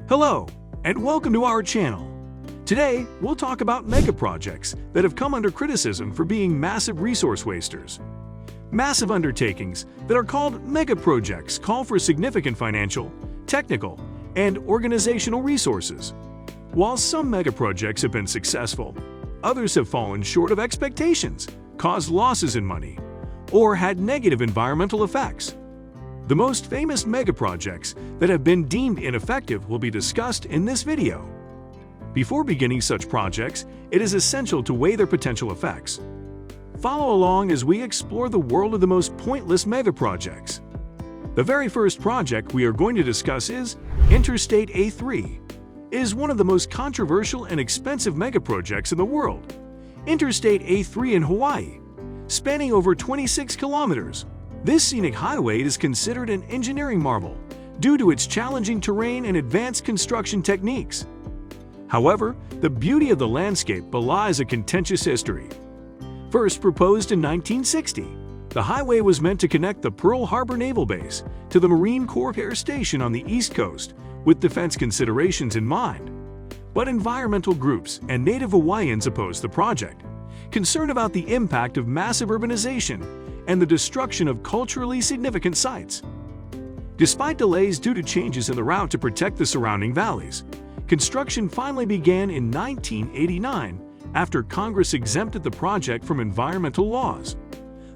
Hello, and welcome to our channel. Today, we'll talk about megaprojects that have come under criticism for being massive resource wasters. Massive undertakings that are called megaprojects call for significant financial, technical, and organizational resources. While some megaprojects have been successful, others have fallen short of expectations, caused losses in money, or had negative environmental effects. The most famous megaprojects that have been deemed ineffective will be discussed in this video. Before beginning such projects, it is essential to weigh their potential effects. Follow along as we explore the world of the most pointless megaprojects. The very first project we are going to discuss is Interstate A3. It is one of the most controversial and expensive megaprojects in the world. Interstate A3 in Hawaii, spanning over 26 kilometers. This scenic highway is considered an engineering marvel due to its challenging terrain and advanced construction techniques. However, the beauty of the landscape belies a contentious history. First proposed in 1960, the highway was meant to connect the Pearl Harbor Naval Base to the Marine Corps Air Station on the East Coast with defense considerations in mind. But environmental groups and Native Hawaiians opposed the project, concerned about the impact of massive urbanization and the destruction of culturally significant sites. Despite delays due to changes in the route to protect the surrounding valleys, construction finally began in 1989 after Congress exempted the project from environmental laws.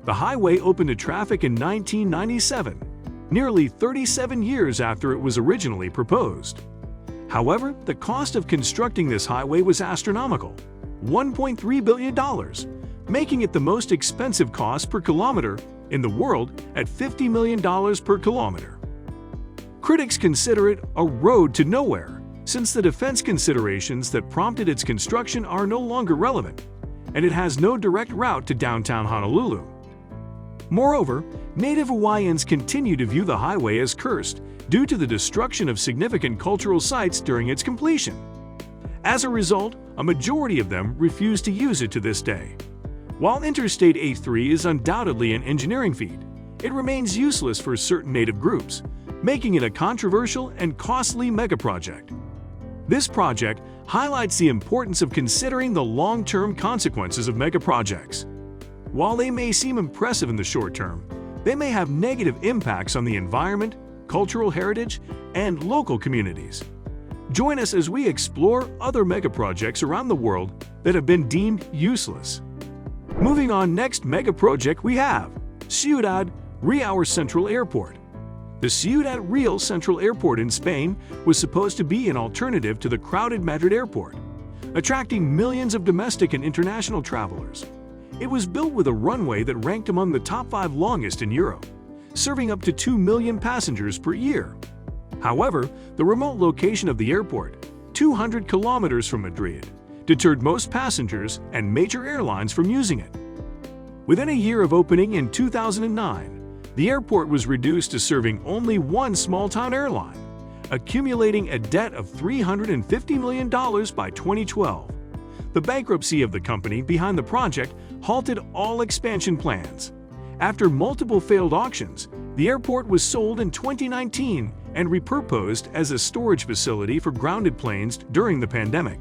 The highway opened to traffic in 1997, nearly 37 years after it was originally proposed. However, the cost of constructing this highway was astronomical, $1.3 billion, making it the most expensive cost per kilometer in the world at $50 million per kilometer. Critics consider it a road to nowhere, since the defense considerations that prompted its construction are no longer relevant, and it has no direct route to downtown Honolulu. Moreover, Native Hawaiians continue to view the highway as cursed due to the destruction of significant cultural sites during its completion. As a result, a majority of them refuse to use it to this day. While Interstate A3 is undoubtedly an engineering feat, it remains useless for certain Native groups, making it a controversial and costly megaproject. This project highlights the importance of considering the long-term consequences of megaprojects. While they may seem impressive in the short term, they may have negative impacts on the environment, cultural heritage, and local communities. Join us as we explore other megaprojects around the world that have been deemed useless. Moving on, next megaproject we have Ciudad Real Central Airport. The Ciudad Real Central Airport in Spain was supposed to be an alternative to the crowded Madrid airport, attracting millions of domestic and international travelers. It was built with a runway that ranked among the top 5 longest in Europe, serving up to 2 million passengers per year. However, the remote location of the airport, 200 kilometers from Madrid, deterred most passengers and major airlines from using it. Within a year of opening in 2009, the airport was reduced to serving only one small-town airline, accumulating a debt of $350 million by 2012. The bankruptcy of the company behind the project halted all expansion plans. After multiple failed auctions, the airport was sold in 2019 and repurposed as a storage facility for grounded planes during the pandemic.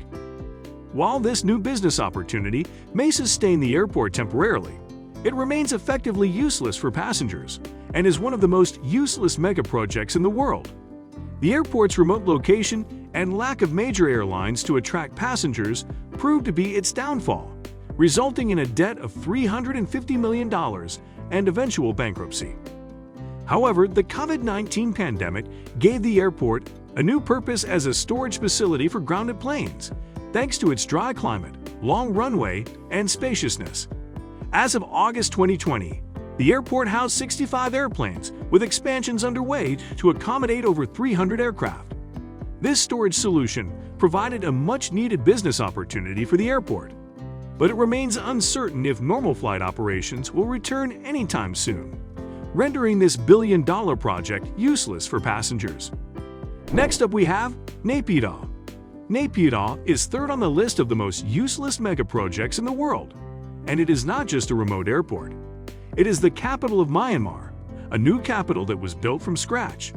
While this new business opportunity may sustain the airport temporarily, it remains effectively useless for passengers and is one of the most useless megaprojects in the world. The airport's remote location and lack of major airlines to attract passengers proved to be its downfall, resulting in a debt of $350 million and eventual bankruptcy. However, the COVID-19 pandemic gave the airport a new purpose as a storage facility for grounded planes, thanks to its dry climate, long runway, and spaciousness. As of August 2020, the airport housed 65 airplanes, with expansions underway to accommodate over 300 aircraft. This storage solution provided a much-needed business opportunity for the airport, but it remains uncertain if normal flight operations will return anytime soon, rendering this billion-dollar project useless for passengers. Next up we have Napier. Napier is third on the list of the most useless megaprojects in the world, and it is not just a remote airport. It is the capital of Myanmar, a new capital that was built from scratch.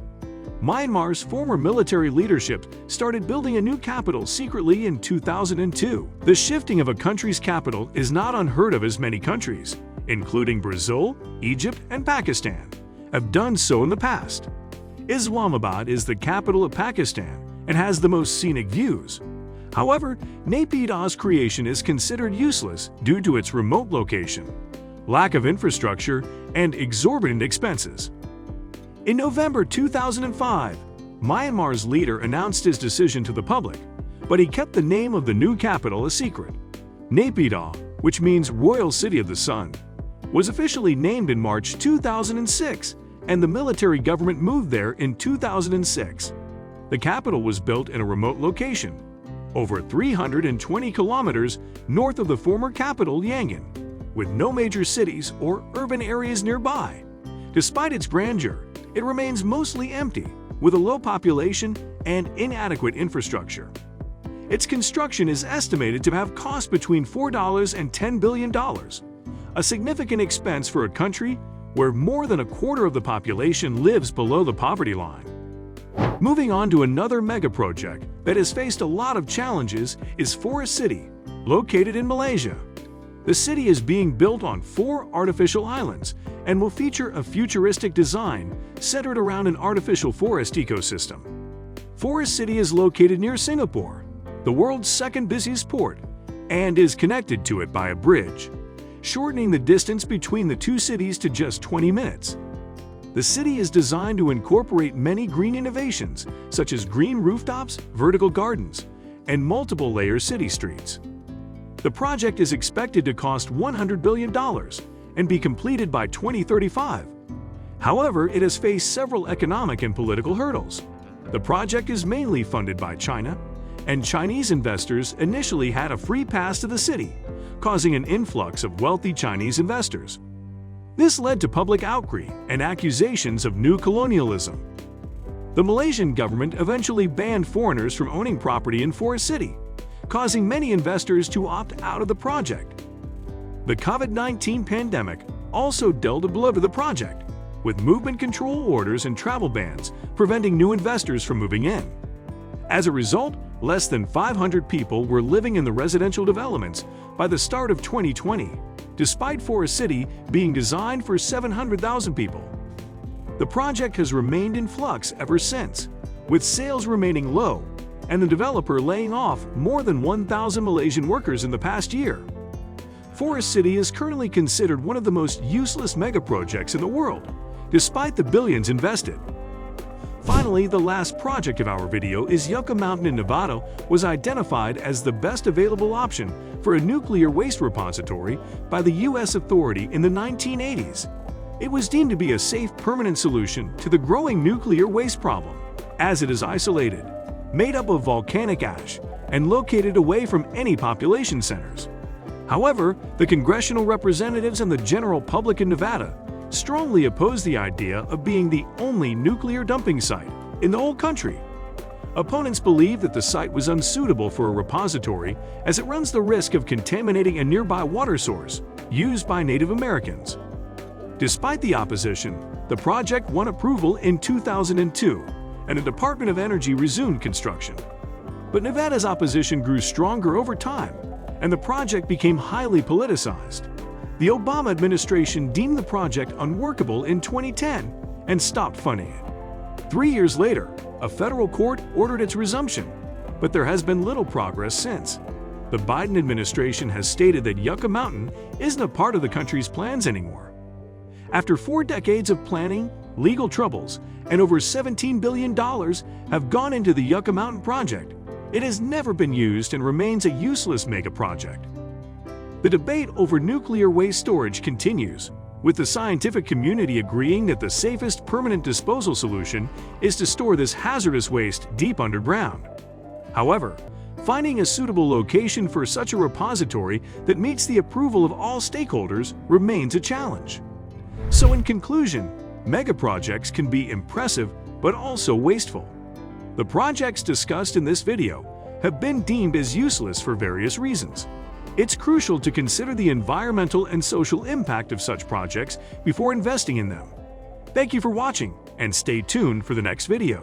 Myanmar's former military leadership started building a new capital secretly in 2002. The shifting of a country's capital is not unheard of, as many countries, including Brazil, Egypt, and Pakistan, have done so in the past. Islamabad is the capital of Pakistan and has the most scenic views. However, Napier's creation is considered useless due to its remote location, lack of infrastructure, and exorbitant expenses. In November 2005, Myanmar's leader announced his decision to the public, but he kept the name of the new capital a secret. Napier, which means Royal City of the Sun, was officially named in March 2006, and the military government moved there in 2006. The capital was built in a remote location, over 320 kilometers north of the former capital Yangon, with no major cities or urban areas nearby. Despite its grandeur, it remains mostly empty, with a low population and inadequate infrastructure. Its construction is estimated to have cost between $4 and $10 billion, a significant expense for a country where more than a quarter of the population lives below the poverty line. Moving on to another megaproject that has faced a lot of challenges is Forest City, located in Malaysia. The city is being built on 4 artificial islands and will feature a futuristic design centered around an artificial forest ecosystem. Forest City is located near Singapore, the world's second busiest port, and is connected to it by a bridge, shortening the distance between the two cities to just 20 minutes. The city is designed to incorporate many green innovations, such as green rooftops, vertical gardens, and multiple-layer city streets. The project is expected to cost $100 billion and be completed by 2035. However, it has faced several economic and political hurdles. The project is mainly funded by China, and Chinese investors initially had a free pass to the city, causing an influx of wealthy Chinese investors. This led to public outcry and accusations of new colonialism. The Malaysian government eventually banned foreigners from owning property in Forest City, causing many investors to opt out of the project. The COVID-19 pandemic also dealt a blow to the project, with movement control orders and travel bans preventing new investors from moving in. As a result, less than 500 people were living in the residential developments by the start of 2020, despite Forest City being designed for 700,000 people. The project has remained in flux ever since, with sales remaining low and the developer laying off more than 1,000 Malaysian workers in the past year. Forest City is currently considered one of the most useless megaprojects in the world, despite the billions invested. Finally, the last project of our video is Yucca Mountain in Nevada was identified as the best available option for a nuclear waste repository by the U.S. authority in the 1980s. It was deemed to be a safe, permanent solution to the growing nuclear waste problem, as it is isolated, made up of volcanic ash, and located away from any population centers. However, the congressional representatives and the general public in Nevada strongly oppose the idea of being the only nuclear dumping site in the whole country. Opponents believe that the site was unsuitable for a repository as it runs the risk of contaminating a nearby water source used by Native Americans. Despite the opposition, the project won approval in 2002, and the Department of Energy resumed construction. But Nevada's opposition grew stronger over time, and the project became highly politicized. The Obama administration deemed the project unworkable in 2010 and stopped funding it. 3 years later, a federal court ordered its resumption, but there has been little progress since. The Biden administration has stated that Yucca Mountain isn't a part of the country's plans anymore. After 4 decades of planning, legal troubles, and over $17 billion have gone into the Yucca Mountain project, it has never been used and remains a useless megaproject. The debate over nuclear waste storage continues, with the scientific community agreeing that the safest permanent disposal solution is to store this hazardous waste deep underground. However, finding a suitable location for such a repository that meets the approval of all stakeholders remains a challenge. So in conclusion, megaprojects can be impressive but also wasteful. The projects discussed in this video have been deemed as useless for various reasons. It's crucial to consider the environmental and social impact of such projects before investing in them. Thank you for watching, and stay tuned for the next video.